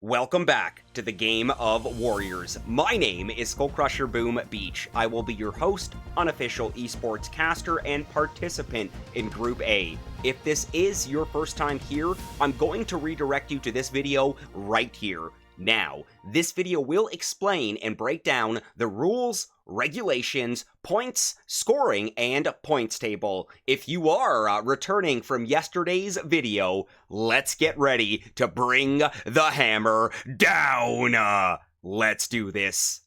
Welcome back to the Game of Warriors. My name is SkullCrusher Boom Beach. I will be your host, unofficial esports caster, and participant in Group A. If this is your first time here, I'm going to redirect you to this video right here. Now, this video will explain and break down the rules, regulations, points, scoring, and points table. If you are returning from yesterday's video, let's get ready to bring the hammer down. Let's do this.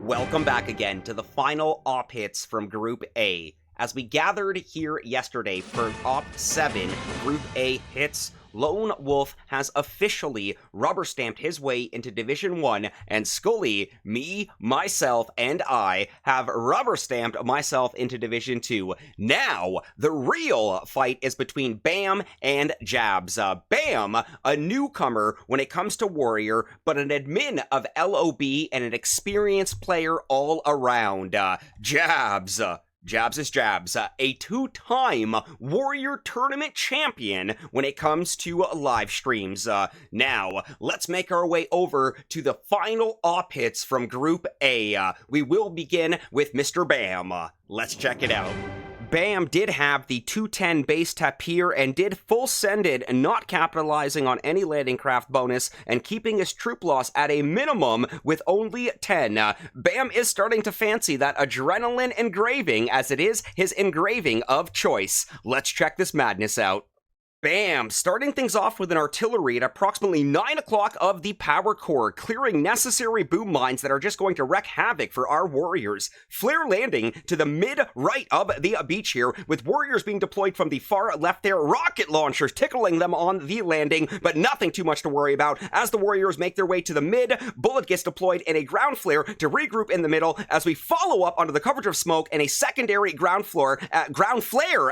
Welcome back again to the final op hits from Group A. As we gathered here yesterday for Op 7 Group A hits, LoneWolf has officially rubber-stamped his way into Division 1, and Skully, me, myself, and I have rubber-stamped myself into Division 2. Now, the real fight is between Bam and Jabs. Bam, a newcomer when it comes to Warrior, but an admin of LOB and an experienced player all around. Jabs is Jabs, a two-time Warrior Tournament champion when it comes to live streams. Now, let's make our way over to the final op hits from Group A. We will begin with Mr. Bam. Let's check it out. Bam did have the 210 base tapir and did full send it, not capitalizing on any landing craft bonus and keeping his troop loss at a minimum with only 10. Bam is starting to fancy that adrenaline engraving as it is his engraving of choice. Let's check this madness out. Bam! Starting things off with an artillery at approximately 9 o'clock of the power core, clearing necessary boom mines that are just going to wreak havoc for our warriors. Flare landing to the mid-right of the beach here, with warriors being deployed from the far left there, rocket launchers tickling them on the landing, but nothing too much to worry about. As the warriors make their way to the mid, bullet gets deployed in a ground flare to regroup in the middle as we follow up onto the coverage of smoke and a secondary ground flare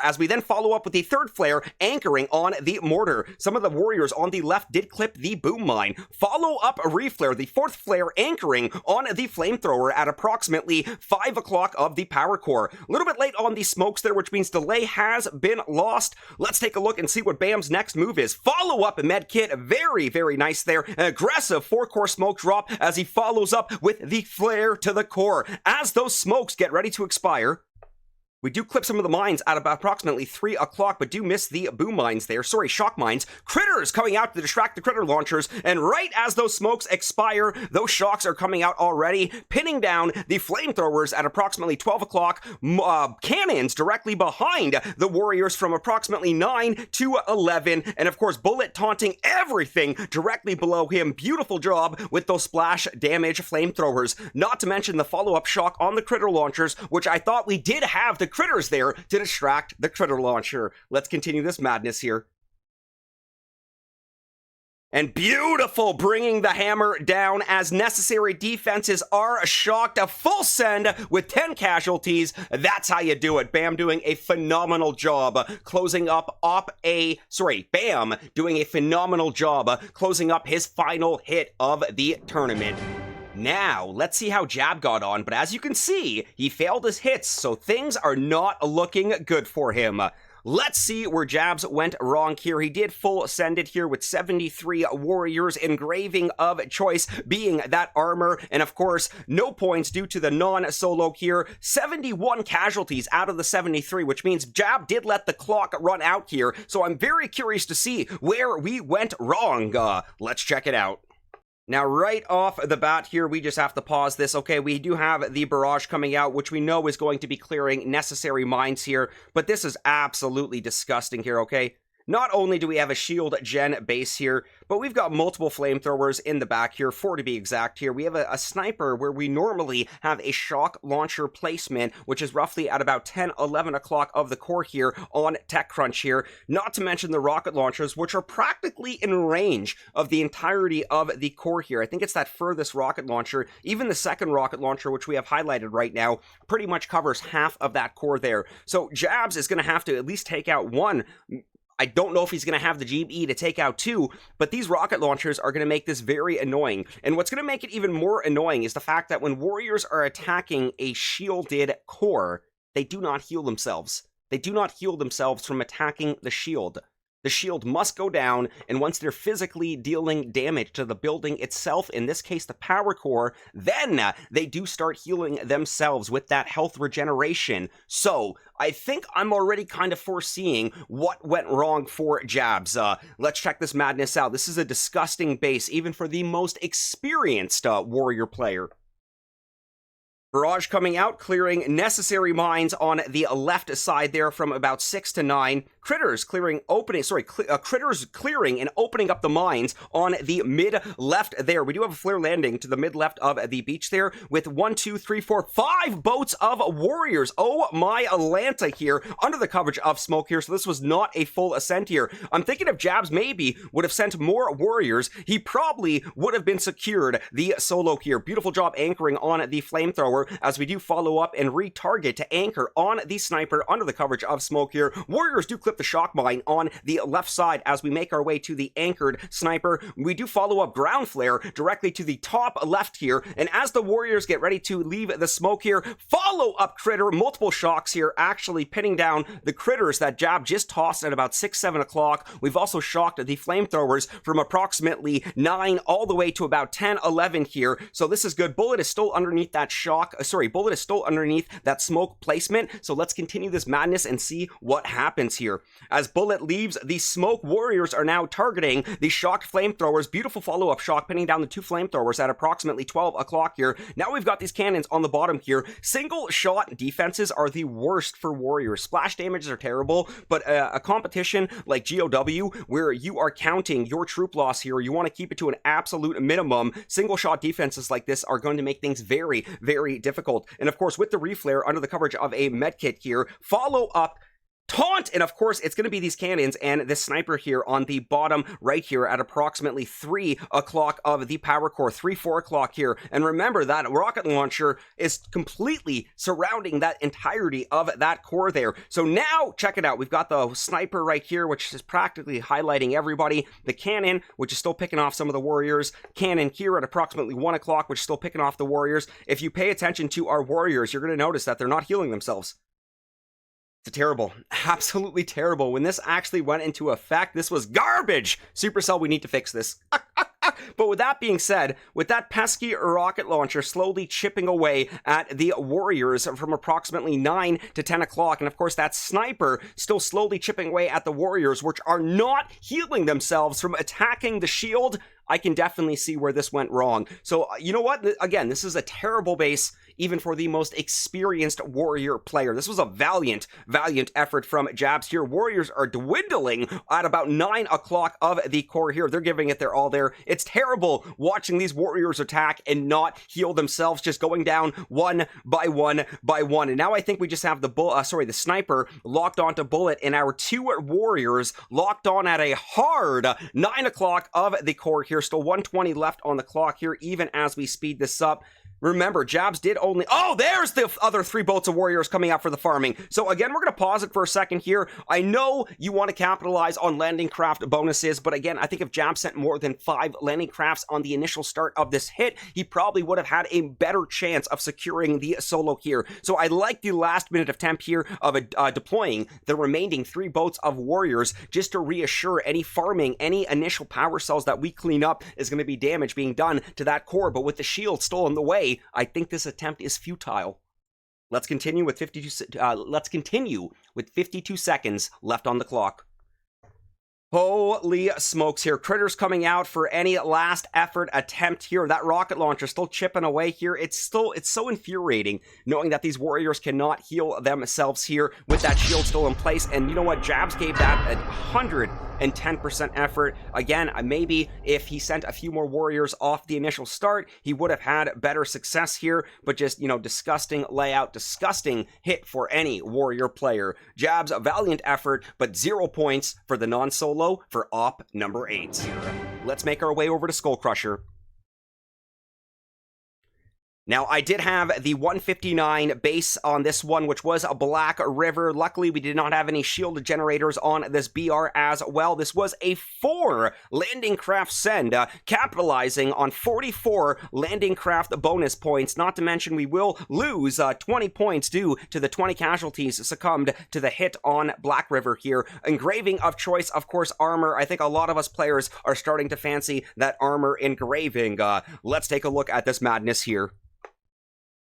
as we then follow up with the third flare anchoring on the mortar. Some of the warriors on the left did clip the boom mine. Follow up a reflare, the fourth flare anchoring on the flamethrower at approximately 5 o'clock of the power core. A little bit late on the smokes there, which means delay has been lost. Let's take a look and see what Bam's next move is. Follow up a med kit, very, very nice there. An aggressive 4-core smoke drop as he follows up with the flare to the core. As those smokes get ready to expire, we do clip some of the mines at about approximately 3 o'clock, but do miss the boom mines there. Sorry, shock mines. Critters coming out to distract the critter launchers, and right as those smokes expire, those shocks are coming out already, pinning down the flamethrowers at approximately 12 o'clock. Cannons directly behind the warriors from approximately 9 to 11, and of course, bullet taunting everything directly below him. Beautiful job with those splash damage flamethrowers. Not to mention the follow-up shock on the critter launchers, which I thought we did have the critters there to distract the critter launcher. Let's continue this madness here. And beautiful, bringing the hammer down as necessary defenses are shocked. A full send with 10 casualties. That's how you do it. Bam doing a phenomenal job closing up Bam doing a phenomenal job closing up his final hit of the tournament. Now, let's see how Jab got on, but as you can see, he failed his hits, so things are not looking good for him. Let's see where Jabs went wrong here. He did full send it here with 73 warriors, engraving of choice being that armor, and of course, no points due to the non-solo here. 71 casualties out of the 73, which means Jab did let the clock run out here, so I'm very curious to see where we went wrong. Let's check it out. Now, right off the bat here, we just have to pause this. Okay, we do have the barrage coming out, which we know is going to be clearing necessary mines here, but this is absolutely disgusting here, okay? Not only do we have a shield gen base here, but we've got multiple flamethrowers in the back here, 4 to be exact here. We have a sniper where we normally have a shock launcher placement, which is roughly at about 10, 11 o'clock of the core here on TechCrunch here. Not to mention the rocket launchers, which are practically in range of the entirety of the core here. I think it's that furthest rocket launcher. Even the second rocket launcher, which we have highlighted right now, pretty much covers half of that core there. So Jabs is going to have to at least take out one. I don't know if he's going to have the GB to take out 2, but these rocket launchers are going to make this very annoying. And what's going to make it even more annoying is the fact that when warriors are attacking a shielded core, they do not heal themselves. they do not heal themselves from attacking the shield. The shield must go down, and once they're physically dealing damage to the building itself, in this case the power core, then they do start healing themselves with that health regeneration. So, I think I'm already kind of foreseeing what went wrong for Jabs. Let's check this madness out. This is a disgusting base, even for the most experienced warrior player. Barrage coming out, clearing necessary mines on the left side there from about 6 to 9. Critters clearing, Critters clearing and opening up the mines on the mid-left there. We do have a flare landing to the mid-left of the beach there with 1, 2, 3, 4, 5 boats of warriors. Oh my Atlanta here, under the coverage of smoke here, so this was not a full ascent here. I'm thinking if Jabs maybe would have sent more warriors, he probably would have been secured the solo here. Beautiful job anchoring on the flamethrower, as we do follow up and retarget to anchor on the sniper under the coverage of smoke here. Warriors do clip the shock mine on the left side as we make our way to the anchored sniper. We do follow up ground flare directly to the top left here, and as the warriors get ready to leave the smoke here, follow up critter, multiple shocks here, actually pinning down the critters that Jab just tossed at about 6, 7 o'clock. We've also shocked the flamethrowers from approximately 9 all the way to about 10, 11 here, so this is good. Bullet is still underneath that Bullet is still underneath that smoke placement, so let's continue this madness and see what happens here. As Bullet leaves the smoke, warriors are now targeting the shocked flamethrowers. Beautiful follow-up shock, pinning down the 2 flamethrowers at approximately 12 o'clock here. Now we've got these cannons on the bottom here. Single shot defenses are the worst for warriors. Splash damages are terrible, but a competition like GoW, where you are counting your troop loss here, you want to keep it to an absolute minimum. Single shot defenses like this are going to make things very, very difficult. And of course, with the reflare under the coverage of a medkit here, follow up taunt, and of course it's going to be these cannons and this sniper here on the bottom right here at approximately 3 o'clock of the power core, 3, 4 o'clock here. And remember that rocket launcher is completely surrounding that entirety of that core there. So now check it out, we've got the sniper right here, which is practically highlighting everybody, the cannon, which is still picking off some of the warriors, cannon here at approximately 1 o'clock, which is still picking off the warriors. If you pay attention to our warriors, you're going to notice that they're not healing themselves. It's terrible, absolutely terrible. When this actually went into effect, this was garbage. Supercell, we need to fix this. But with that being said, with that pesky rocket launcher slowly chipping away at the warriors from approximately 9 to 10 o'clock, and of course that sniper still slowly chipping away at the warriors, which are not healing themselves from attacking the shield, I can definitely see where this went wrong. So, you know what? Again, this is a terrible base, even for the most experienced warrior player. This was a valiant effort from Jabs here. Warriors are dwindling at about 9 o'clock of the core here. They're giving it their all there. It's terrible watching these warriors attack and not heal themselves, just going down one by one by one. And now I think we just have the sniper locked onto Bullet, and our 2 warriors locked on at a hard 9 o'clock of the core here. Still 120 left on the clock here, even as we speed this up. Remember, Jabs did only... Oh, there's the other 3 boats of warriors coming out for the farming. So again, we're going to pause it for a second here. I know you want to capitalize on landing craft bonuses, but again, I think if Jabs sent more than 5 landing crafts on the initial start of this hit, he probably would have had a better chance of securing the solo here. So I like the last minute attempt here of deploying the remaining 3 boats of warriors just to reassure any farming, any initial power cells that we clean up is going to be damage being done to that core. But with the shield still in the way, I think this attempt is futile. Let's continue with 52 seconds left on the clock. Holy smokes here. Critters coming out for any last effort attempt here. That rocket launcher still chipping away here. It's so infuriating knowing that these warriors cannot heal themselves here with that shield still in place. And you know what? Jabs gave that 110% effort. Again, maybe if he sent a few more warriors off the initial start, he would have had better success here. But just, you know, disgusting layout, disgusting hit for any warrior player. Jabs, a valiant effort, but 0 points for the non-solo for op number 8. Let's make our way over to SkullCrusher. Now, I did have the 159 base on this one, which was a Black River. Luckily, we did not have any shield generators on this BR as well. This was a 4 landing craft send, capitalizing on 44 landing craft bonus points. Not to mention, we will lose 20 points due to the 20 casualties succumbed to the hit on Black River here. Engraving of choice, of course, armor. I think a lot of us players are starting to fancy that armor engraving. Let's take a look at this madness here.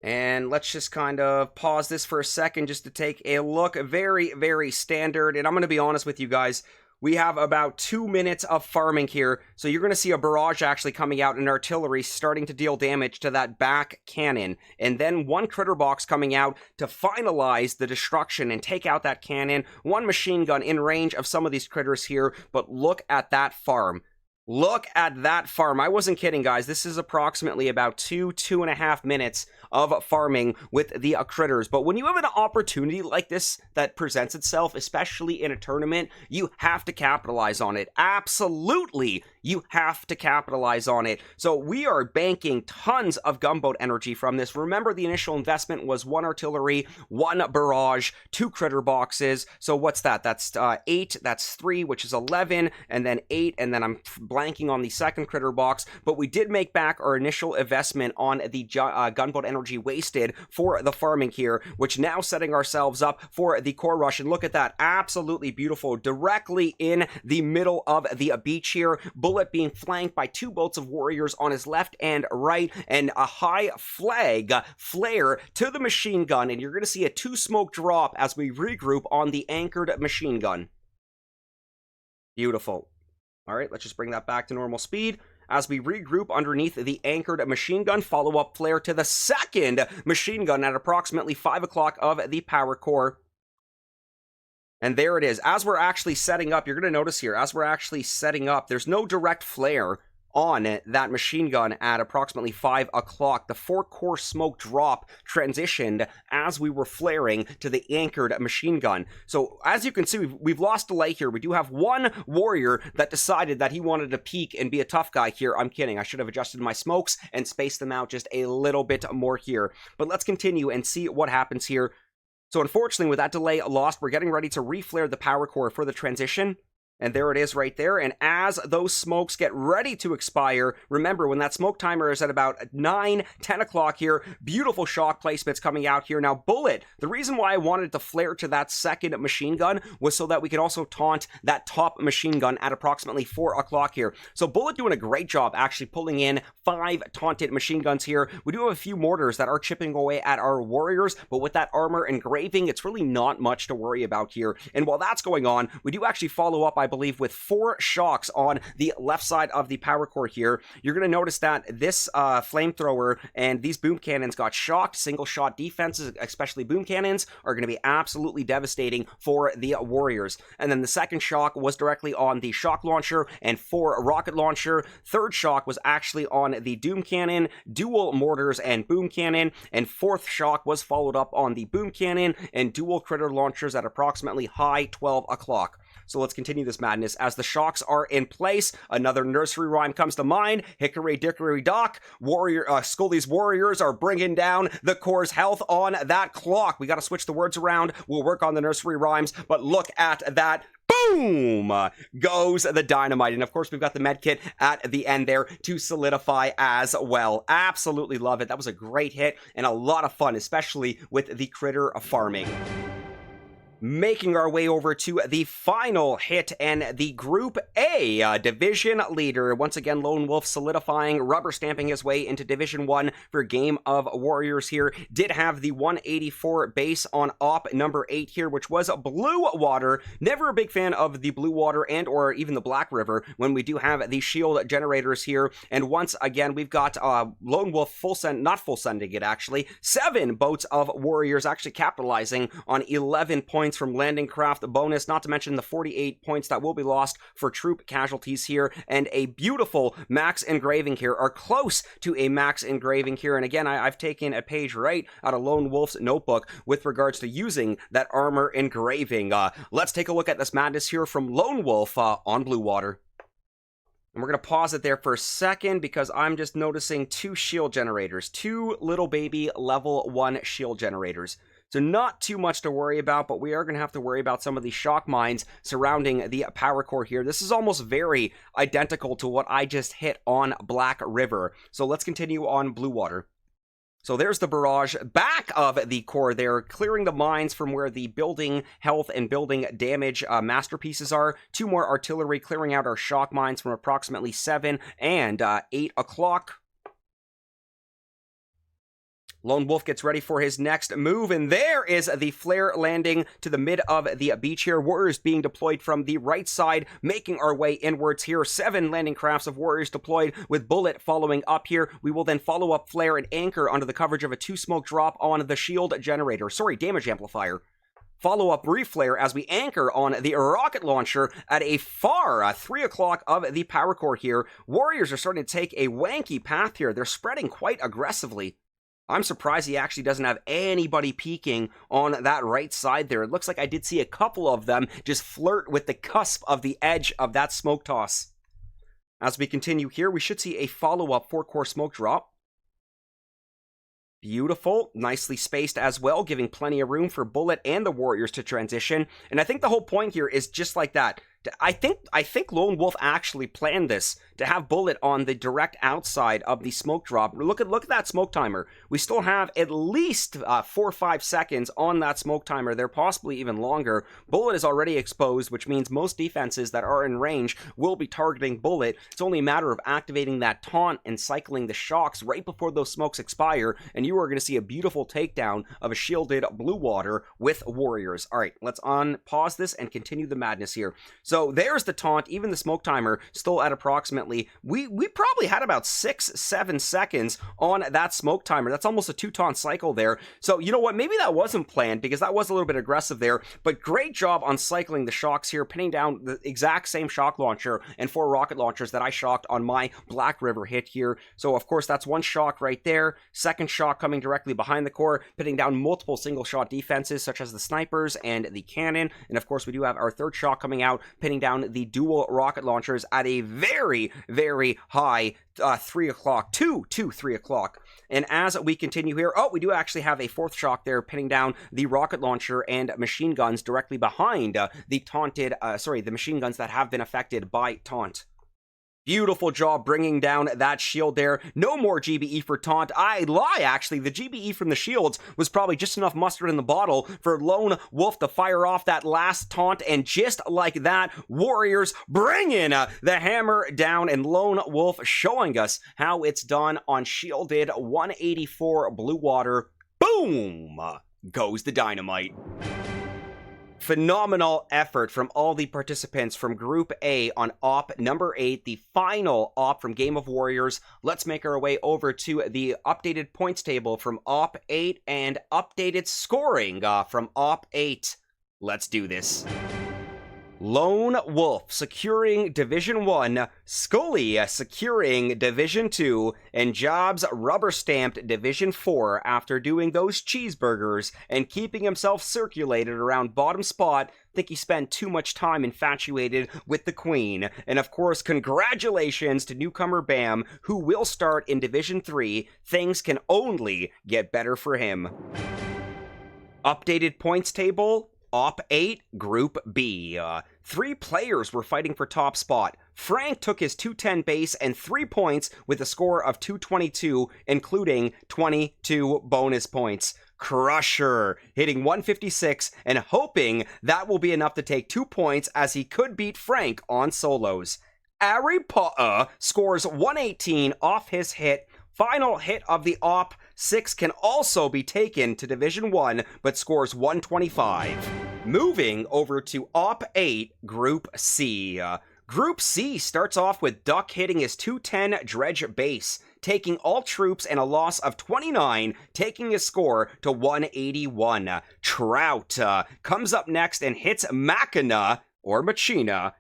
And let's just kind of pause this for a second just to take a look. Very, very standard. And I'm going to be honest with you guys. We have about 2 minutes of farming here. So you're going to see a barrage actually coming out and artillery starting to deal damage to that back cannon. And then 1 critter box coming out to finalize the destruction and take out that cannon. 1 machine gun in range of some of these critters here. But look at that farm. Look at that farm. I wasn't kidding, guys. This is approximately about 2.5 minutes of farming with the critters. But when you have an opportunity like this that presents itself, especially in a tournament, you have to capitalize on it. Absolutely, you have to capitalize on it. So we are banking tons of gunboat energy from this. Remember, the initial investment was 1 artillery, 1 barrage, 2 critter boxes. So what's that? That's 8, that's 3, which is 11, and then 8, and then I'm blanking on the second critter box, but we did make back our initial investment on the gunboat energy wasted for the farming here, which now setting ourselves up for the core rush. And look at that, absolutely beautiful, directly in the middle of the beach here. Bullet being flanked by 2 boats of warriors on his left and right, and a high flag flare to the machine gun, and you're going to see a 2 smoke drop as we regroup on the anchored machine gun. Beautiful. All right, let's just bring that back to normal speed. As we regroup underneath the anchored machine gun, follow-up flare to the second machine gun at approximately 5 o'clock of the power core. And there it is. As we're actually setting up, you're going to notice here, as we're actually setting up, there's no direct flare on that machine gun at approximately 5 o'clock. The 4-core smoke drop transitioned as we were flaring to the anchored machine gun. So as you can see, we've lost delay here. We do have 1 warrior that decided that he wanted to peek and be a tough guy here. I'm kidding. I should have adjusted my smokes and spaced them out just a little bit more here. But let's continue and see what happens here. So unfortunately, with that delay lost, we're getting ready to reflare the power core for the transition. And there it is right there. And as those smokes get ready to expire, remember, when that smoke timer is at about 9, 10 o'clock here, beautiful shock placements coming out here. Now, Bullet, the reason why I wanted to flare to that second machine gun was so that we could also taunt that top machine gun at approximately 4 o'clock here. So Bullet doing a great job actually pulling in 5 taunted machine guns here. We do have a few mortars that are chipping away at our warriors, but with that armor engraving, it's really not much to worry about here. And while that's going on, we do actually follow up, I believe, with 4 shocks on the left side of the power core here. You're going to notice that this flamethrower and these boom cannons got shocked. Single shot defenses, especially boom cannons, are going to be absolutely devastating for the warriors. And then the second shock was directly on the shock launcher and 4 rocket launcher. Third shock was actually on the doom cannon, dual mortars and boom cannon. And 4th shock was followed up on the boom cannon and dual critter launchers at approximately high 12 o'clock. So let's continue this madness as the shocks are in place. Another nursery rhyme comes to mind. Hickory dickory dock. Scully's warriors are bringing down the core's health on that clock. We got to switch the words around. We'll work on the nursery rhymes, but look at that. Boom goes the dynamite. And of course, we've got the med kit at the end there to solidify as well. Absolutely love it. That was a great hit and a lot of fun, especially with the critter farming. Making our way over to the final hit and the Group A division leader. Once again, Lone Wolf solidifying, rubber stamping his way into Division 1 for Game of Warriors here. Did have the 184 base on op number 8 here, which was Blue Water. Never a big fan of the Blue Water and or even the Black River when we do have the shield generators here. And once again, we've got Lone Wolf not full sending it actually. 7 boats of warriors actually capitalizing on 11 points from landing craft bonus, not to mention the 48 points that will be lost for troop casualties here, and a beautiful max engraving here, or close to a max engraving here. And again, I've taken a page right out of Lone Wolf's notebook with regards to using that armor engraving. Let's take a look at this madness here from Lone Wolf on Blue Water. And we're going to pause it there for a second because I'm just noticing 2 shield generators. 2 little baby level 1 shield generators. So not too much to worry about, but we are going to have to worry about some of the shock mines surrounding the power core here. This is almost very identical to what I just hit on Black River. So let's continue on Blue Water. So there's the barrage back of the core there, clearing the mines from where the building health and building damage masterpieces are. 2 more artillery clearing out our shock mines from approximately 7 and 8 o'clock. Lone Wolf gets ready for his next move, and there is the flare landing to the mid of the beach here. Warriors being deployed from the right side, making our way inwards here. 7 landing crafts of warriors deployed with Bullet following up here. We will then follow up flare and anchor under the coverage of a 2 smoke drop on the shield generator. Sorry, damage amplifier. Follow-up reflare as we anchor on the rocket launcher at a far 3 o'clock of the power core here. Warriors are starting to take a wanky path here. They're spreading quite aggressively. I'm surprised he actually doesn't have anybody peeking on that right side there. It looks like I did see a couple of them just flirt with the cusp of the edge of that smoke toss. As we continue here, we should see a follow-up 4-core smoke drop. Beautiful, nicely spaced as well, giving plenty of room for Bullet and the Warriors to transition. And I think the whole point here is just like that. I think Lone Wolf actually planned this to have Bullet on the direct outside of the smoke drop. Look at that smoke timer. We still have at least 4 or 5 seconds on that smoke timer there, possibly even longer. Bullet is already exposed, which means most defenses that are in range will be targeting Bullet. It's only a matter of activating that taunt and cycling the shocks right before those smokes expire, and you are going to see a beautiful takedown of a shielded Blue Water with Warriors. All right, let's unpause this and continue the madness here. So there's the taunt, even the smoke timer still at approximately, we probably had about 6-7 seconds on that smoke timer. That's almost a 2 taunt cycle there. So you know what, maybe that wasn't planned because that was a little bit aggressive there, but great job on cycling the shocks here, pinning down the exact same shock launcher and 4 rocket launchers that I shocked on my Black River hit here. So of course that's 1 shock right there, 2nd shock coming directly behind the core, pinning down multiple single shot defenses such as the snipers and the cannon, and of course we do have our 3rd shock coming out, pinning down the dual rocket launchers at a very, very high 3 o'clock, 3 o'clock. And as we continue here, we do actually have a 4th shock there, pinning down the rocket launcher and machine guns directly behind the machine guns that have been affected by taunt. Beautiful job bringing down that shield there. No more GBE for taunt. I lie, actually. The GBE from the shields was probably just enough mustard in the bottle for Lone Wolf to fire off that last taunt, and just like that, Warriors bring in the hammer down, and Lone Wolf showing us how it's done on shielded 184 Blue Water. Boom! Goes the dynamite. Phenomenal effort from all the participants from Group A on OP number 8, the final OP from Game of Warriors. Let's make our way over to the updated points table from OP 8 and updated scoring from OP 8. Let's do this. Lone Wolf securing Division 1, Scully securing Division 2, and Jobs rubber-stamped Division 4 after doing those cheeseburgers and keeping himself circulated around bottom spot. Think he spent too much time infatuated with the Queen. And of course, congratulations to newcomer Bam, who will start in Division 3. Things can only get better for him. Updated points table. OP 8, Group B. 3 players were fighting for top spot. Frank took his 210 base and 3 points with a score of 222, including 22 bonus points. Crusher hitting 156 and hoping that will be enough to take 2 points, as he could beat Frank on solos. Ari Pa'a scores 118 off his hit. Final hit of the OP 6 can also be taken to Division 1, but scores 125. Moving over to OP 8, Group C. Group C starts off with Duck hitting his 210 dredge base, taking all troops and a loss of 29, taking his score to 181. Trout comes up next and hits Machina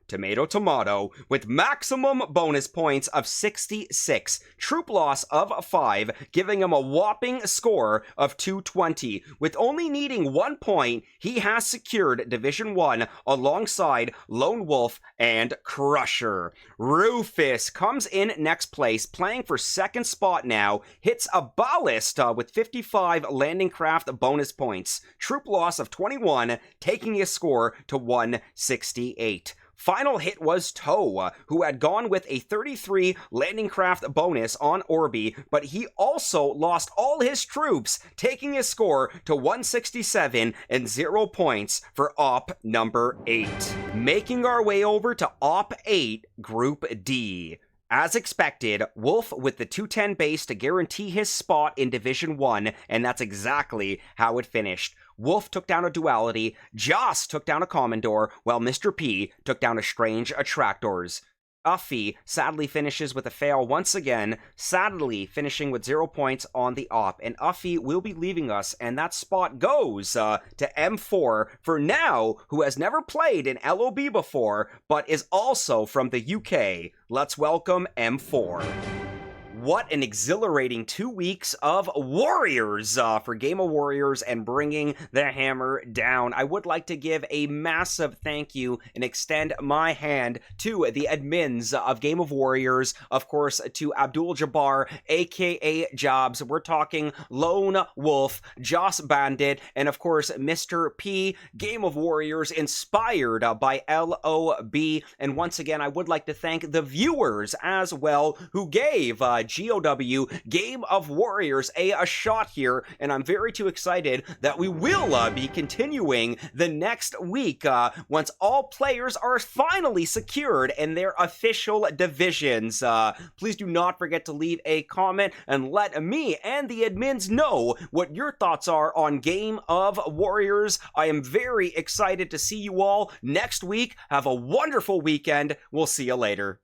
tomato tomato, with maximum bonus points of 66, troop loss of 5, giving him a whopping score of 220. With only needing 1 point, he has secured Division 1 alongside Lone Wolf and Crusher. Rufus comes in next place, playing for second spot now, hits a ballast with 55 landing craft bonus points, troop loss of 21, taking his score to 168. Final hit was Toe, who had gone with a 33 landing craft bonus on Orby, but he also lost all his troops, taking his score to 167 and 0 points for Op number 8. Making our way over to Op 8, Group D. As expected, Wolf with the 210 base to guarantee his spot in Division 1, and that's exactly how it finished. Wolf took down a Duality, Jas took down a Commodore, while Mr. P took down a Strange Attractors. Uffy sadly finishes with a fail once again, sadly finishing with 0 points on the op, and Uffy will be leaving us, and that spot goes to M4 for now, who has never played in LOB before, but is also from the UK. Let's welcome M4. What an exhilarating 2 weeks of Warriors for Game of Warriors and bringing the hammer down. I would like to give a massive thank you and extend my hand to the admins of Game of Warriors, of course, to Abdul Jabbar, aka Jobs. We're talking Lone Wolf, Jas Bandit, and of course, Mr. P. Game of Warriors inspired by LOB. And once again, I would like to thank the viewers as well who gave GoW Game of Warriors a shot here, and I'm very too excited that we will be continuing the next week once all players are finally secured in their official divisions. Please do not forget to leave a comment and let me and the admins know what your thoughts are on Game of Warriors. I am very excited to see you all next week. Have a wonderful weekend. We'll see you later.